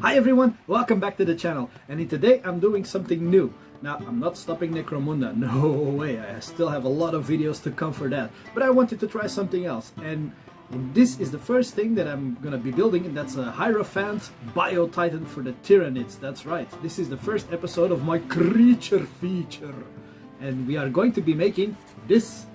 Hi everyone, welcome back to the channel, and today I'm doing something new. Now, I'm not stopping Necromunda, no way, I still have a lot of videos to come for that, but I wanted to try something else, and this is the first thing that I'm gonna be building, and that's a Hierophant Bio-Titan for the Tyranids. That's right, this is the first episode of my creature feature, and we are going to be making this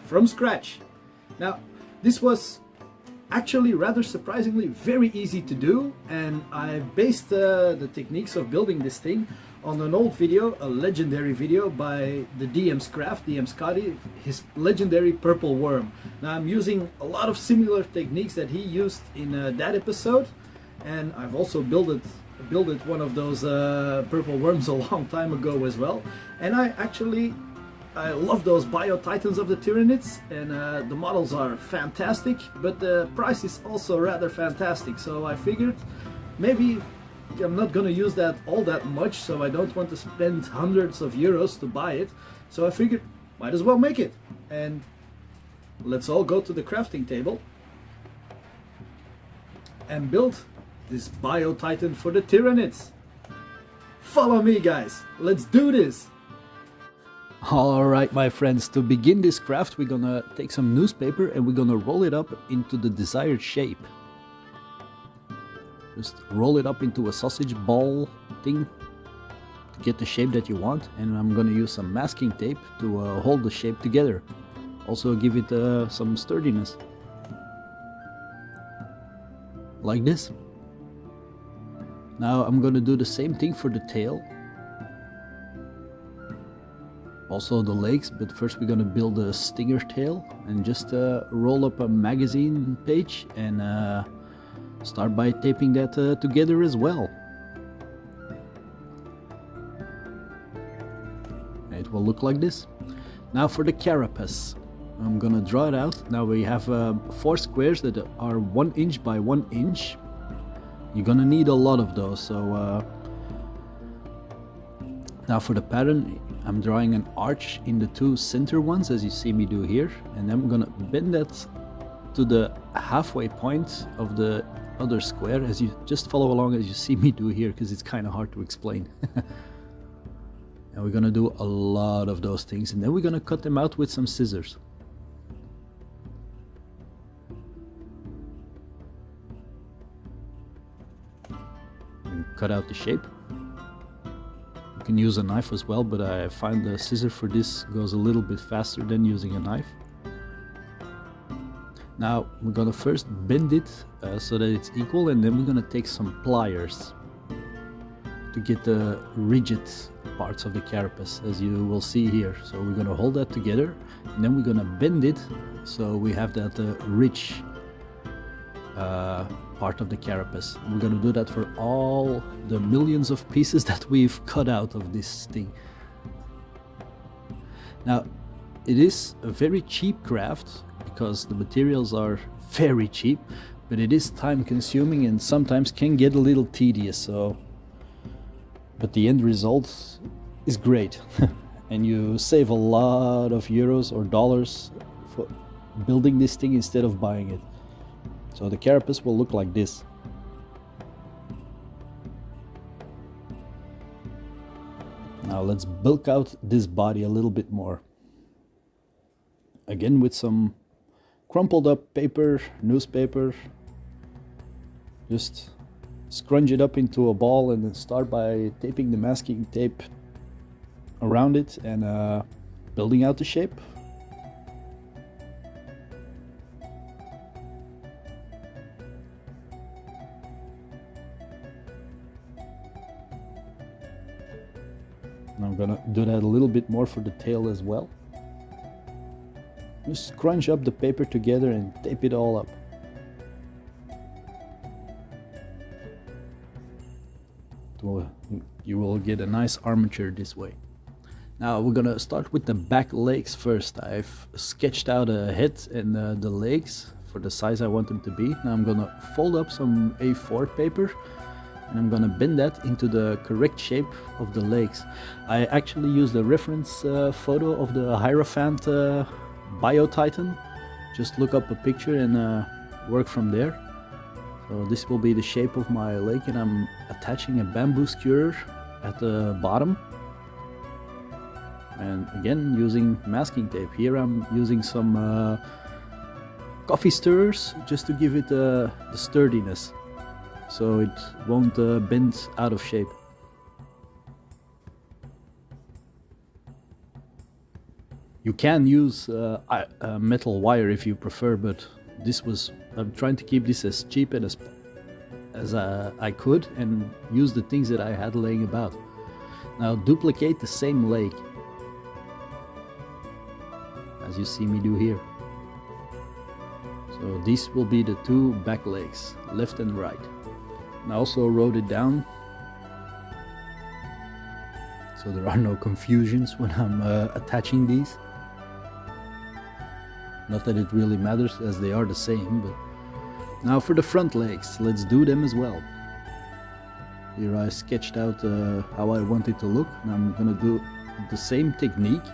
from scratch. Now, this was actually rather surprisingly very easy to do, and I based the techniques of building this thing on an old video, a legendary video by the Dm Scotty, his legendary purple worm. Now I'm using a lot of similar techniques that he used in that episode, and I've also built one of those purple worms a long time ago as well, and I love those Bio-Titans of the Tyranids, and the models are fantastic, but the price is also rather fantastic, so I figured maybe I'm not gonna use that all that much, so I don't want to spend hundreds of euros to buy it, so I figured might as well make it. And let's all go to the crafting table and build this Bio-Titan for the Tyranids. Follow me, guys, let's do this! Alright my friends, to begin this craft we're gonna take some newspaper and we're gonna roll it up into the desired shape. Just roll it up into a sausage ball thing to get the shape that you want, and I'm gonna use some masking tape to hold the shape together. Also give it some sturdiness. Like this. Now I'm gonna do the same thing for the tail. Also the legs, but first we're gonna build a stinger tail and just roll up a magazine page and start by taping that together as well. It will look like this. Now for the carapace, I'm gonna draw it out. Now we have 4 squares that are 1 inch by 1 inch. You're gonna need a lot of those, so now for the pattern, I'm drawing an arch in the 2 center ones, as you see me do here, and then I'm gonna bend that to the halfway point of the other square, as you just follow along as you see me do here, because it's kind of hard to explain. And we're gonna do a lot of those things, and then we're gonna cut them out with some scissors. And cut out the shape. You can use a knife as well, but I find the scissor for this goes a little bit faster than using a knife. Now we're gonna first bend it so that it's equal, and then we're gonna take some pliers to get the rigid parts of the carapace, as you will see here. So we're gonna hold that together, and then we're gonna bend it so we have that rich part of the carapace. We're gonna do that for all the millions of pieces that we've cut out of this thing. Now, it is a very cheap craft because the materials are very cheap, but it is time consuming and sometimes can get a little tedious, so but the end result is great. And you save a lot of euros or dollars for building this thing instead of buying it. So the carapace will look like this. Now let's bulk out this body a little bit more. Again with some crumpled up paper, newspaper. Just scrunch it up into a ball and then start by taping the masking tape around it and building out the shape. And I'm gonna do that a little bit more for the tail as well. Just scrunch up the paper together and tape it all up. You will get a nice armature this way. Now we're gonna start with the back legs first. I've sketched out a head and the legs for the size I want them to be. Now I'm gonna fold up some A4 paper and I'm gonna bend that into the correct shape of the legs. I actually used a reference photo of the Hierophant Bio-Titan. Just look up a picture and work from there. So this will be the shape of my leg, and I'm attaching a bamboo skewer at the bottom. And again, using masking tape. Here I'm using some coffee stirrers just to give it the sturdiness, so it won't bend out of shape. You can use metal wire if you prefer, but I'm trying to keep this as cheap and as I could, and use the things that I had laying about. Now duplicate the same leg as you see me do here. So these will be the two back legs, left and right. And I also wrote it down so there are no confusions when I'm attaching these. Not that it really matters, as they are the same, but now for the front legs, let's do them as well. Here I sketched out how I want it to look, and I'm gonna do the same technique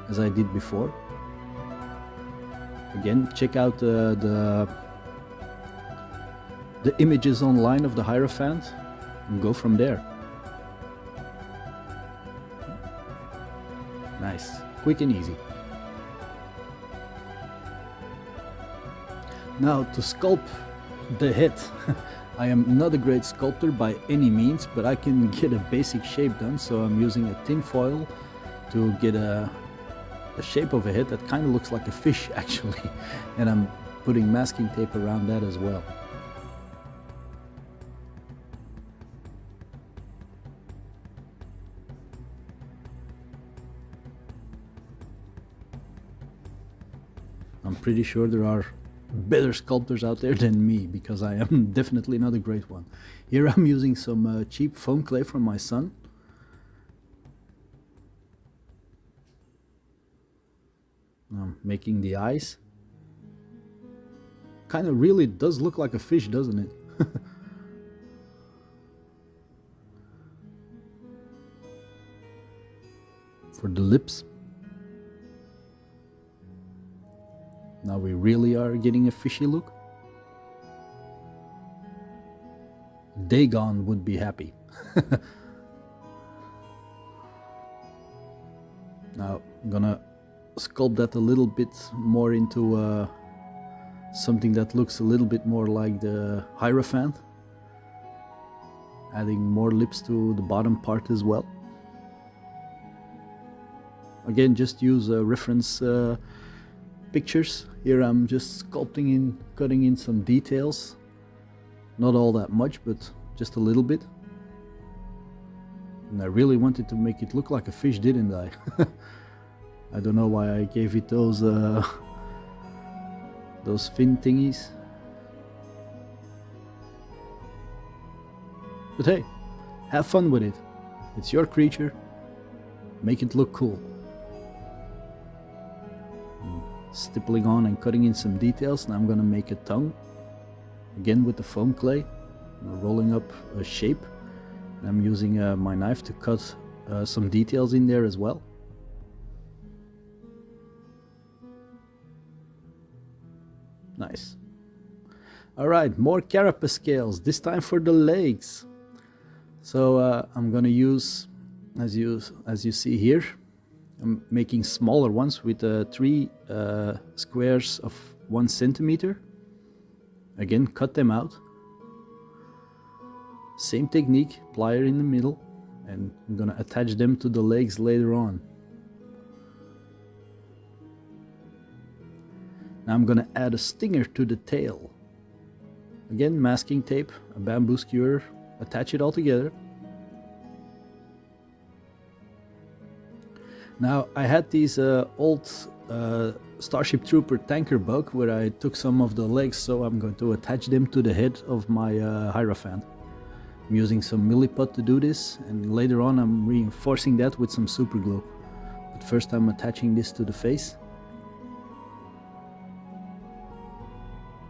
as I did before. Again, check out the images online of the Hierophant and go from there. Nice, quick and easy. Now to sculpt the head, I am not a great sculptor by any means, but I can get a basic shape done, so I'm using a tin foil to get a shape of a head that kind of looks like a fish actually, and I'm putting masking tape around that as well. I'm pretty sure there are better sculptors out there than me, because I am definitely not a great one. Here I'm using some cheap foam clay from my son. I'm making the eyes. Kind of really does look like a fish, doesn't it? For the lips. Now we really are getting a fishy look. Dagon would be happy. Now I'm gonna sculpt that a little bit more into something that looks a little bit more like the Hierophant, adding more lips to the bottom part as well. Again, just use reference pictures. Here I'm just sculpting in, cutting in some details, not all that much, but just a little bit. And I really wanted to make it look like a fish, didn't I? I don't know why I gave it those fin thingies. But hey, have fun with it. It's your creature. Make it look cool. Stippling on and cutting in some details. Now I'm gonna make a tongue. Again with the foam clay. I'm rolling up a shape. And I'm using my knife to cut some details in there as well. Nice. Alright, more carapace scales, this time for the legs. So I'm gonna use, as you see here, I'm making smaller ones with 3 squares of 1 centimeter. Again, cut them out. Same technique, plier in the middle, and I'm gonna attach them to the legs later on. Now I'm gonna add a stinger to the tail. Again, masking tape, a bamboo skewer, attach it all together. Now I had these old Starship Trooper tanker bug where I took some of the legs, so I'm going to attach them to the head of my Hierophant. I'm using some milliput to do this, and later on I'm reinforcing that with some super glue. But first I'm attaching this to the face.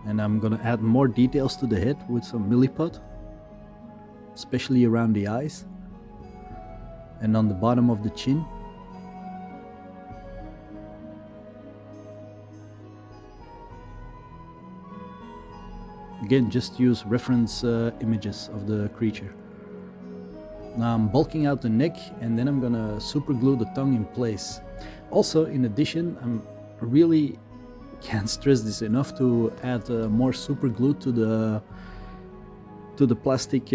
And I'm gonna add more details to the head with some milliput, especially around the eyes and on the bottom of the chin. Again, just use reference images of the creature. Now I'm bulking out the neck, and then I'm gonna super glue the tongue in place. Also, in addition, I'm really can't stress this enough to add more super glue to the plastic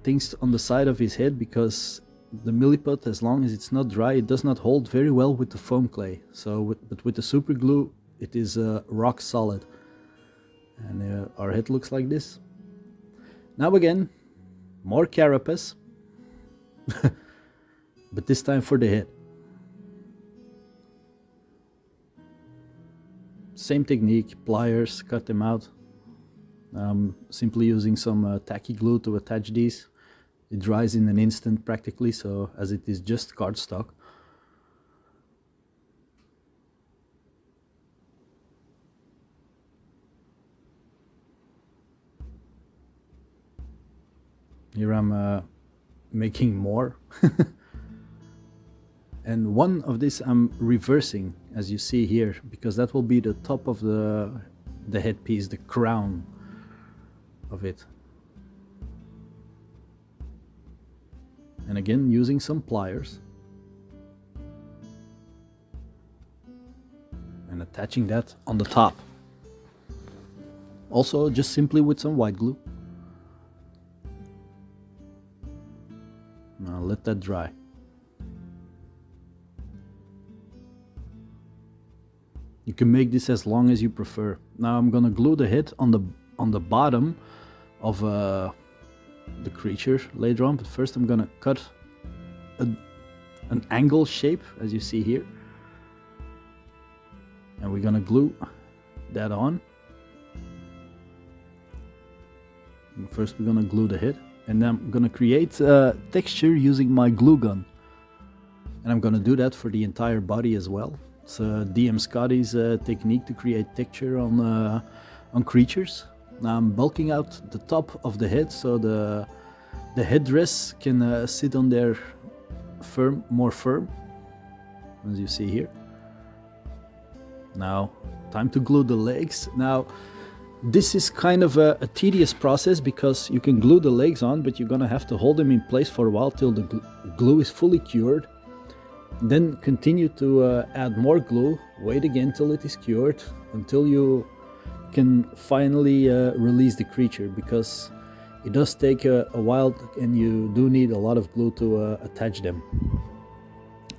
things on the side of his head, because the milliput, as long as it's not dry, it does not hold very well with the foam clay. So, but with the super glue, it is rock solid. And our head looks like this. Now again, more carapace, but this time for the head. Same technique, pliers, cut them out. Simply using some tacky glue to attach these. It dries in an instant practically, so as it is just cardstock. Here I'm making more. And one of this I'm reversing, as you see here, because that will be the top of the headpiece, the crown of it. And again, using some pliers. And attaching that on the top. Also, just simply with some white glue. Now let that dry. You can make this as long as you prefer. Now I'm gonna glue the head on the bottom of the creature later on, but first I'm gonna cut an angle shape, as you see here, and we're gonna glue that on. First we're gonna glue the head, and then I'm gonna create a texture using my glue gun, and I'm gonna do that for the entire body as well. It's Dm Scotty's technique to create texture on creatures. Now I'm bulking out the top of the head, so the headdress can sit on there more firm, as you see here. Now, time to glue the legs. Now, this is kind of a tedious process, because you can glue the legs on, but you're gonna have to hold them in place for a while till the glue is fully cured. Then continue to add more glue, wait again till it is cured, until you can finally release the creature, because it does take a while and you do need a lot of glue to attach them.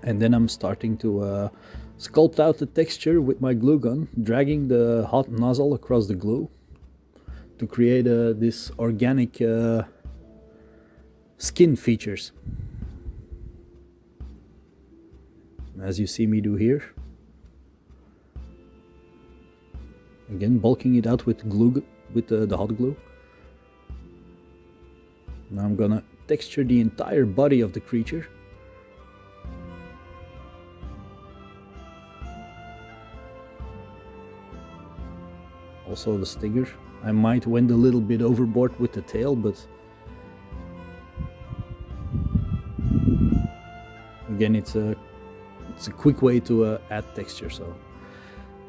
And then I'm starting to sculpt out the texture with my glue gun, dragging the hot nozzle across the glue to create this organic skin features, as you see me do here. Again, bulking it out with glue, with the hot glue. Now I'm gonna texture the entire body of the creature. Also the stinger. I might went a little bit overboard with the tail, but again, it's a quick way to add texture. So,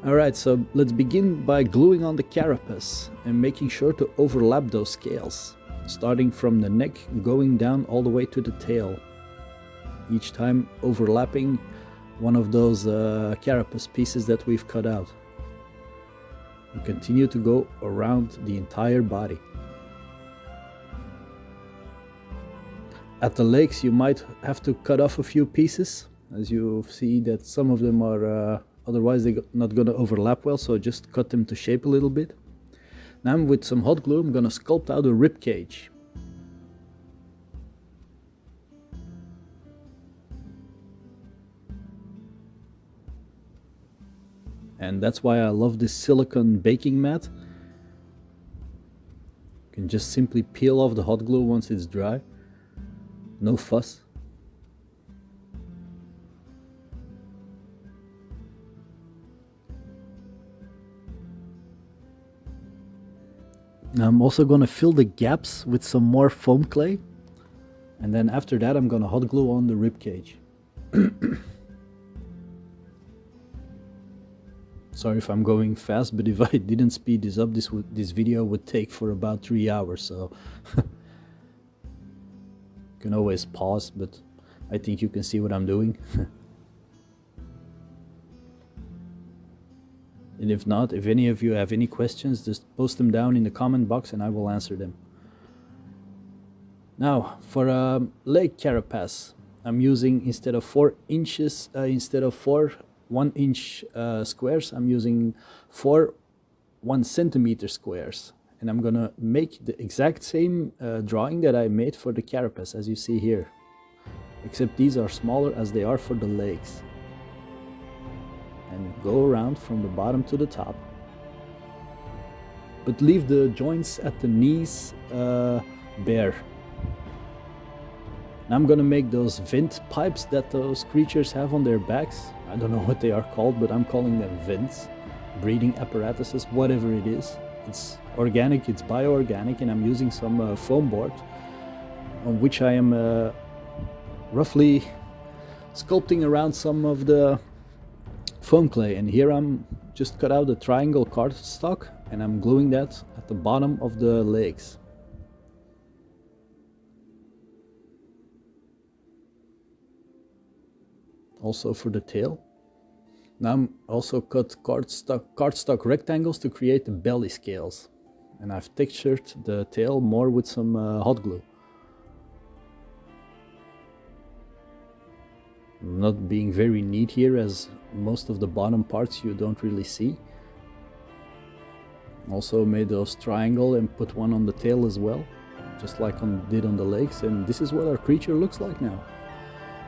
alright, so let's begin by gluing on the carapace and making sure to overlap those scales, starting from the neck, going down all the way to the tail, each time overlapping one of those carapace pieces that we've cut out. And continue to go around the entire body. At the legs, you might have to cut off a few pieces, as you see that some of them are otherwise they're not going to overlap well, so just cut them to shape a little bit. Now with some hot glue I'm going to sculpt out a rib cage. And that's why I love this silicone baking mat. You can just simply peel off the hot glue once it's dry. No fuss. Now I'm also going to fill the gaps with some more foam clay, and then after that I'm going to hot glue on the rib cage. Sorry if I'm going fast, but if I didn't speed this up, this video would take for about 3 hours, so can always pause, but I think you can see what I'm doing. And if not, if any of you have any questions, just post them down in the comment box and I will answer them. Now, for a leg carapace, I'm using, instead of 4 1-inch squares, I'm using 4 1-centimeter squares. And I'm gonna make the exact same drawing that I made for the carapace, as you see here. Except these are smaller as they are for the legs. And go around from the bottom to the top. But leave the joints at the knees bare. Now I'm gonna make those vent pipes that those creatures have on their backs. I don't know what they are called, but I'm calling them vents. Breathing apparatuses, whatever it is. It's organic, it's bio-organic, and I'm using some foam board on which I am roughly sculpting around some of the foam clay. And here I'm just cut out a triangle cardstock and I'm gluing that at the bottom of the legs. Also for the tail. Now I'm also cut cardstock rectangles to create the belly scales. And I've textured the tail more with some hot glue. I'm not being very neat here, as most of the bottom parts you don't really see. Also made those triangle and put one on the tail as well, just like did on the legs. And this is what our creature looks like now.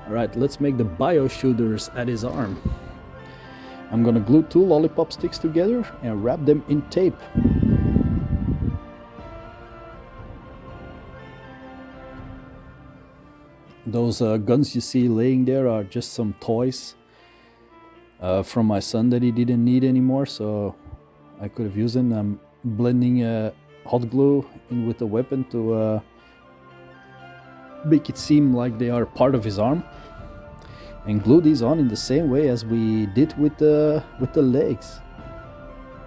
Alright, let's make the bio shooters at his arm. I'm gonna glue 2 lollipop sticks together and wrap them in tape. Those guns you see laying there are just some toys from my son that he didn't need anymore, so I could have used them. I'm blending hot glue in with the weapon to make it seem like they are part of his arm, and glue these on in the same way as we did with the legs.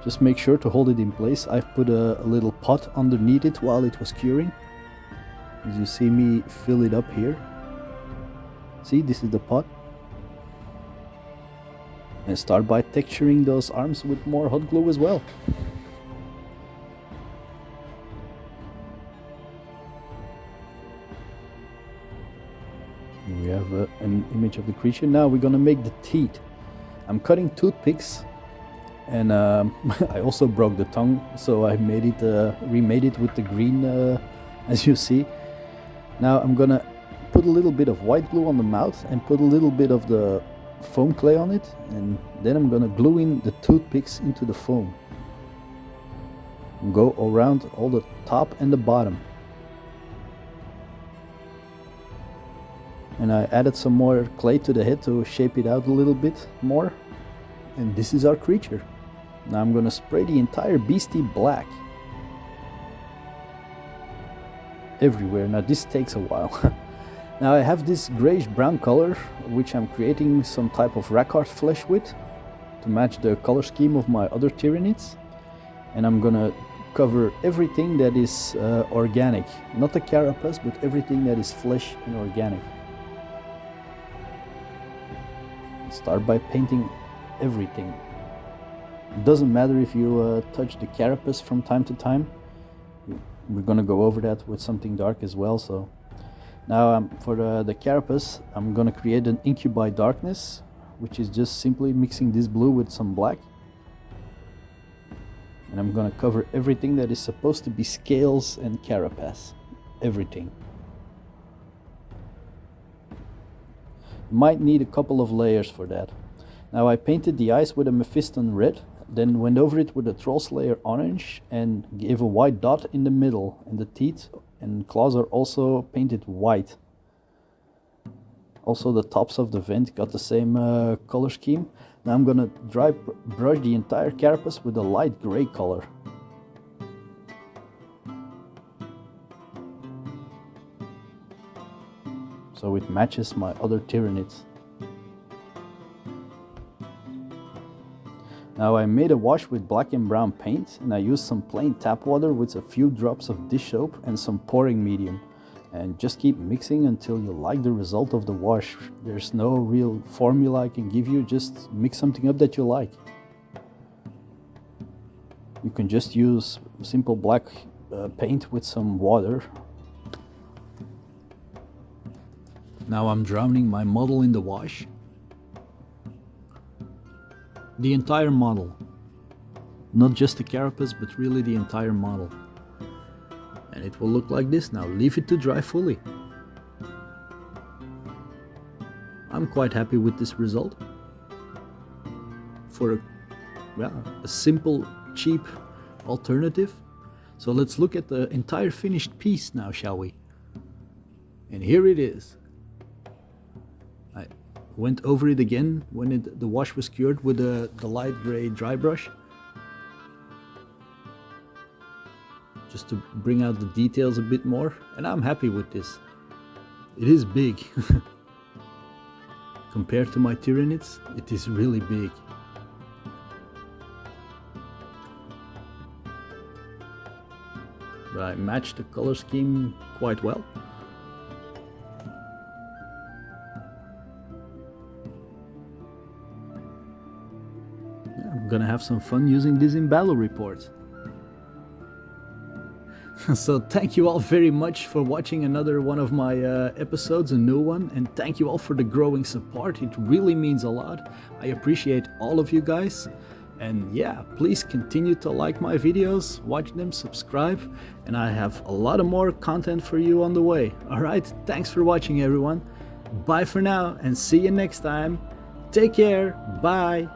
Just make sure to hold it in place. I've put a little pot underneath it while it was curing. As you see me fill it up here. See, this is the pot. And start by texturing those arms with more hot glue as well. We have an image of the creature. Now we're gonna make the teeth. I'm cutting toothpicks, and I also broke the tongue, so I made it, remade it with the green, as you see. Now I'm gonna put a little bit of white glue on the mouth and put a little bit of the foam clay on it, and then I'm gonna glue in the toothpicks into the foam. Go around all the top and the bottom. And I added some more clay to the head to shape it out a little bit more. And this is our creature. Now I'm gonna spray the entire beastie black. Everywhere. Now this takes a while. Now I have this grayish brown color, which I'm creating some type of Rackard flesh with to match the color scheme of my other Tyranids. And I'm gonna cover everything that is organic. Not the carapace, but everything that is flesh and organic. Start by painting everything. It doesn't matter if you touch the carapace from time to time. We're gonna go over that with something dark as well. So now for the carapace, I'm gonna create an incubi darkness, which is just simply mixing this blue with some black. And I'm gonna cover everything that is supposed to be scales and carapace. Everything. Might need a couple of layers for that. Now I painted the eyes with a Mephiston red, then went over it with a Troll Slayer orange and gave a white dot in the middle, and the teeth and claws are also painted white. Also the tops of the vent got the same color scheme. Now I'm gonna dry brush the entire carapace with a light gray color. So it matches my other Tyranids. Now I made a wash with black and brown paint, and I used some plain tap water with a few drops of dish soap and some pouring medium. And just keep mixing until you like the result of the wash. There's no real formula I can give you, just mix something up that you like. You can just use simple black paint with some water. Now I'm drowning my model in the wash. The entire model. Not just the carapace, but really the entire model. And it will look like this. Now leave it to dry fully. I'm quite happy with this result. For a simple, cheap alternative. So let's look at the entire finished piece now, shall we? And here it is. I went over it again when the wash was cured with the light gray dry brush. Just to bring out the details a bit more, and I'm happy with this. It is big. Compared to my Tyranids, it is really big. But I matched the color scheme quite well. Yeah, I'm gonna have some fun using this in battle reports. So thank you all very much for watching another one of my episodes, a new one, and thank you all for the growing support. It really means a lot. I appreciate all of you guys, and yeah, please continue to like my videos, watch them, subscribe, and I have a lot of more content for you on the way. Alright, thanks for watching everyone. Bye for now and see you next time. Take care, bye.